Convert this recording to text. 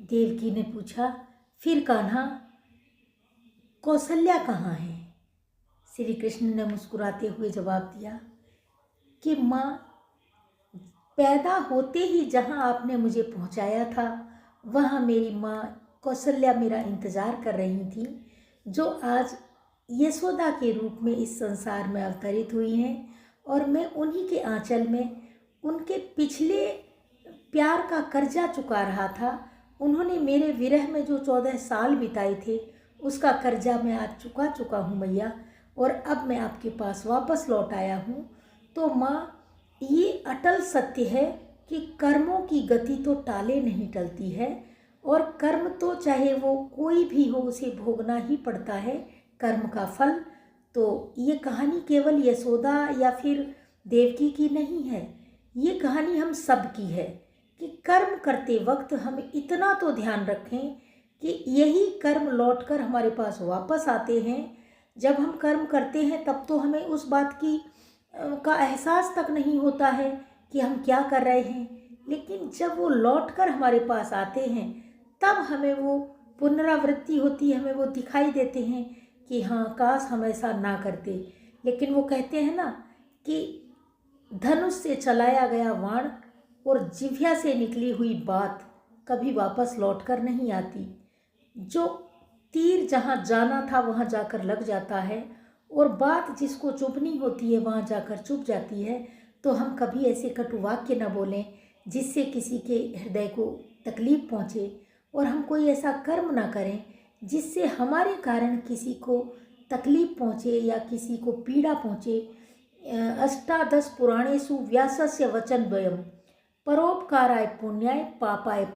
देवकी ने पूछा, फिर कान्हा, कौशल्या कहाँ है? श्री कृष्ण ने मुस्कुराते हुए जवाब दिया कि माँ, पैदा होते ही जहाँ आपने मुझे पहुँचाया था वहाँ मेरी माँ कौशल्या मेरा इंतज़ार कर रही थी, जो आज यशोदा के रूप में इस संसार में अवतरित हुई हैं, और मैं उन्हीं के आंचल में उनके पिछले प्यार का कर्जा चुका रहा था। उन्होंने मेरे विरह में जो 14 साल बिताए थे उसका कर्जा मैं आज चुका चुका हूँ मैया, और अब मैं आपके पास वापस लौट आया हूँ। तो माँ, ये अटल सत्य है कि कर्मों की गति तो टाले नहीं टलती है, और कर्म तो चाहे वो कोई भी हो उसे भोगना ही पड़ता है, कर्म का फल। तो ये कहानी केवल यशोदा या फिर देवकी की नहीं है, ये कहानी हम सब की है कि कर्म करते वक्त हम इतना तो ध्यान रखें कि यही कर्म लौटकर हमारे पास वापस आते हैं। जब हम कर्म करते हैं तब तो हमें उस बात की का एहसास तक नहीं होता है कि हम क्या कर रहे हैं, लेकिन जब वो लौटकर हमारे पास आते हैं तब हमें वो पुनरावृत्ति होती है, हमें वो दिखाई देते हैं कि हाँ, काश हम ऐसा ना करते। लेकिन वो कहते हैं ना कि धनुष से चलाया गया बाण और जिह्वा से निकली हुई बात कभी वापस लौटकर नहीं आती। जो तीर जहाँ जाना था वहाँ जाकर लग जाता है, और बात जिसको चुभनी होती है वहाँ जाकर चुभ जाती है। तो हम कभी ऐसे कटु वाक्य न बोलें जिससे किसी के हृदय को तकलीफ पहुँचे, और हम कोई ऐसा कर्म ना करें जिससे हमारे कारण किसी को तकलीफ पहुँचे या किसी को पीड़ा पहुँचे। अष्टादश पुराणेषु व्यासस्य वचनद्वयम्, परोपकाराय पुण्याय पापाय